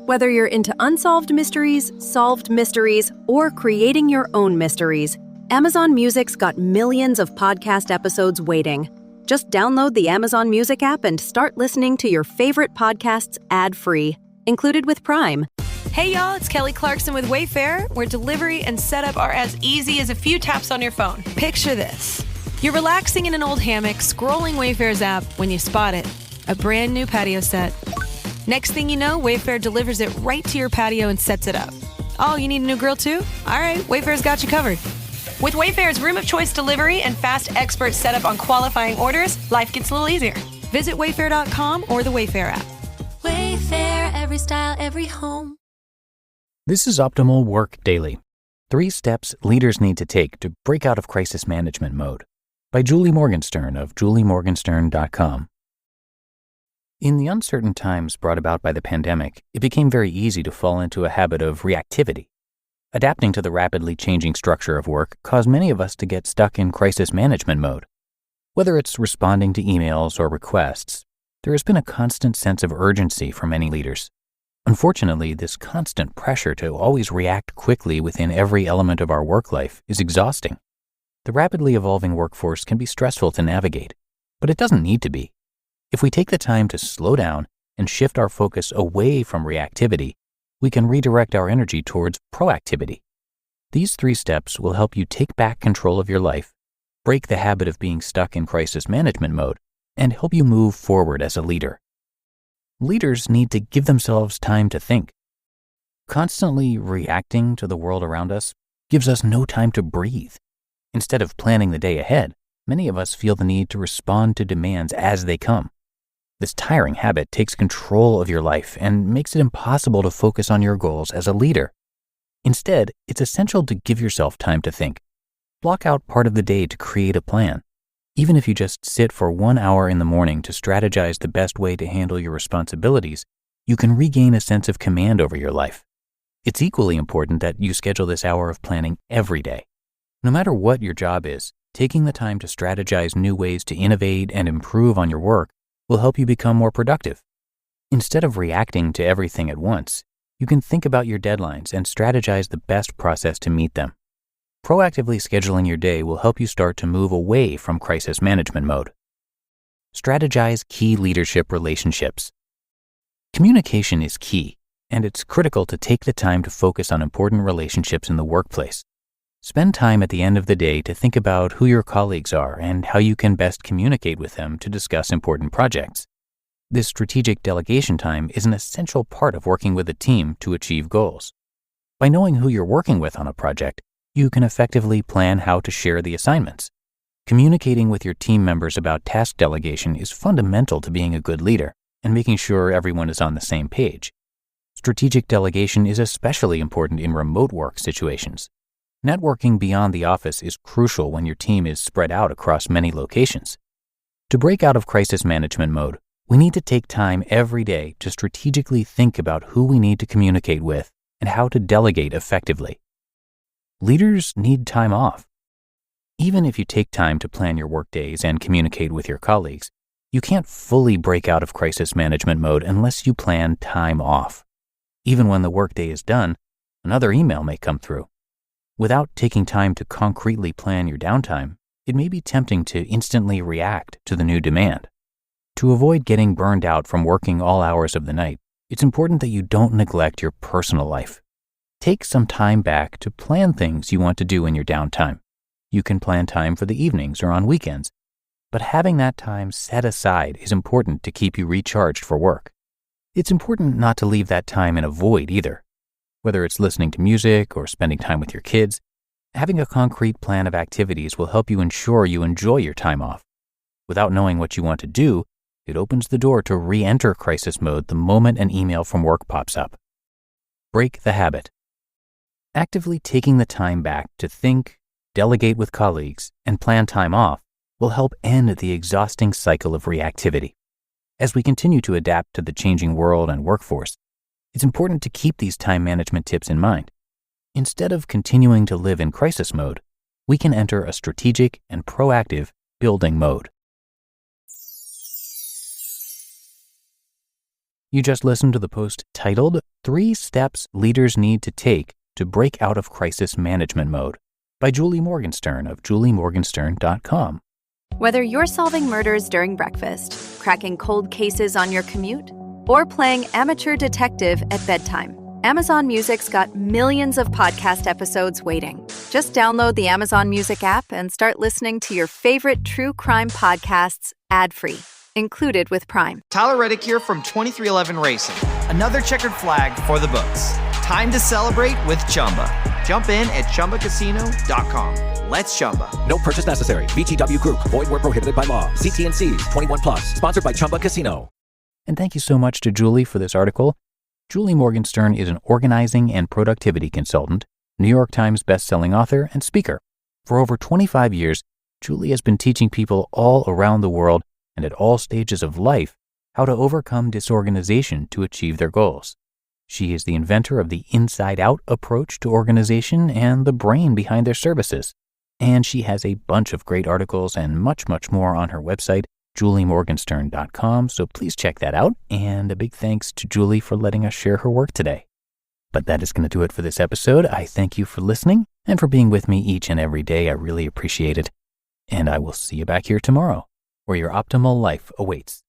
Whether you're into unsolved mysteries, solved mysteries, or creating your own mysteries, Amazon Music's got millions of podcast episodes waiting. Just download the Amazon Music app and start listening to your favorite podcasts ad-free, included with Prime. Hey y'all, it's Kelly Clarkson with Wayfair, where delivery and setup are as easy as a few taps on your phone. Picture this. You're relaxing in an old hammock, scrolling Wayfair's app when you spot it. A brand new patio set. Next thing you know, Wayfair delivers it right to your patio and sets it up. Oh, you need a new grill too? All right, Wayfair's got you covered. With Wayfair's room of choice delivery and fast expert setup on qualifying orders, life gets a little easier. Visit wayfair.com or the Wayfair app. Wayfair, every style, every home. This is Optimal Work Daily. 3 steps leaders need to take to break out of crisis management mode. By Julie Morgenstern of juliemorgenstern.com. In the uncertain times brought about by the pandemic, it became very easy to fall into a habit of reactivity. Adapting to the rapidly changing structure of work caused many of us to get stuck in crisis management mode. Whether it's responding to emails or requests, there has been a constant sense of urgency for many leaders. Unfortunately, this constant pressure to always react quickly within every element of our work life is exhausting. The rapidly evolving workforce can be stressful to navigate, but it doesn't need to be. If we take the time to slow down and shift our focus away from reactivity, we can redirect our energy towards proactivity. These 3 steps will help you take back control of your life, break the habit of being stuck in crisis management mode, and help you move forward as a leader. Leaders need to give themselves time to think. Constantly reacting to the world around us gives us no time to breathe. Instead of planning the day ahead, many of us feel the need to respond to demands as they come. This tiring habit takes control of your life and makes it impossible to focus on your goals as a leader. Instead, it's essential to give yourself time to think. Block out part of the day to create a plan. Even if you just sit for 1 hour in the morning to strategize the best way to handle your responsibilities, you can regain a sense of command over your life. It's equally important that you schedule this hour of planning every day. No matter what your job is, taking the time to strategize new ways to innovate and improve on your work will help you become more productive. Instead of reacting to everything at once, you can think about your deadlines and strategize the best process to meet them. Proactively scheduling your day will help you start to move away from crisis management mode. Strategize key leadership relationships. Communication is key, and it's critical to take the time to focus on important relationships in the workplace. Spend time at the end of the day to think about who your colleagues are and how you can best communicate with them to discuss important projects. This strategic delegation time is an essential part of working with a team to achieve goals. By knowing who you're working with on a project, you can effectively plan how to share the assignments. Communicating with your team members about task delegation is fundamental to being a good leader and making sure everyone is on the same page. Strategic delegation is especially important in remote work situations. Networking beyond the office is crucial when your team is spread out across many locations. To break out of crisis management mode, we need to take time every day to strategically think about who we need to communicate with and how to delegate effectively. Leaders need time off. Even if you take time to plan your workdays and communicate with your colleagues, you can't fully break out of crisis management mode unless you plan time off. Even when the workday is done, another email may come through. Without taking time to concretely plan your downtime, it may be tempting to instantly react to the new demand. To avoid getting burned out from working all hours of the night, it's important that you don't neglect your personal life. Take some time back to plan things you want to do in your downtime. You can plan time for the evenings or on weekends, but having that time set aside is important to keep you recharged for work. It's important not to leave that time in a void either. Whether it's listening to music or spending time with your kids, having a concrete plan of activities will help you ensure you enjoy your time off. Without knowing what you want to do, it opens the door to re-enter crisis mode the moment an email from work pops up. Break the habit. Actively taking the time back to think, delegate with colleagues, and plan time off will help end the exhausting cycle of reactivity. As we continue to adapt to the changing world and workforce, it's important to keep these time management tips in mind. Instead of continuing to live in crisis mode, we can enter a strategic and proactive building mode. You just listened to the post titled 3 Steps Leaders Need to Take to Break Out of Crisis Management Mode by Julie Morgenstern of juliemorgenstern.com. Whether you're solving murders during breakfast, cracking cold cases on your commute, or playing amateur detective at bedtime, Amazon Music's got millions of podcast episodes waiting. Just download the Amazon Music app and start listening to your favorite true crime podcasts ad-free, included with Prime. Tyler Reddick here from 2311 Racing. Another checkered flag for the books. Time to celebrate with Chumba. Jump in at ChumbaCasino.com. Let's Chumba. No purchase necessary. VGW Group. Void where prohibited by law. See T&Cs. 21 plus. Sponsored by Chumba Casino. And thank you so much to Julie for this article. Julie Morgenstern is an organizing and productivity consultant, New York Times bestselling author, and speaker. For over 25 years, Julie has been teaching people all around the world and at all stages of life how to overcome disorganization to achieve their goals. She is the inventor of the inside-out approach to organization and the brain behind their services. And she has a bunch of great articles and much, much more on her website, juliemorgenstern.com, so please check that out. And a big thanks to Julie for letting us share her work today. But that is going to do it for this episode. I thank you for listening and for being with me each and every day. I really appreciate it. And I will see you back here tomorrow, where your optimal life awaits.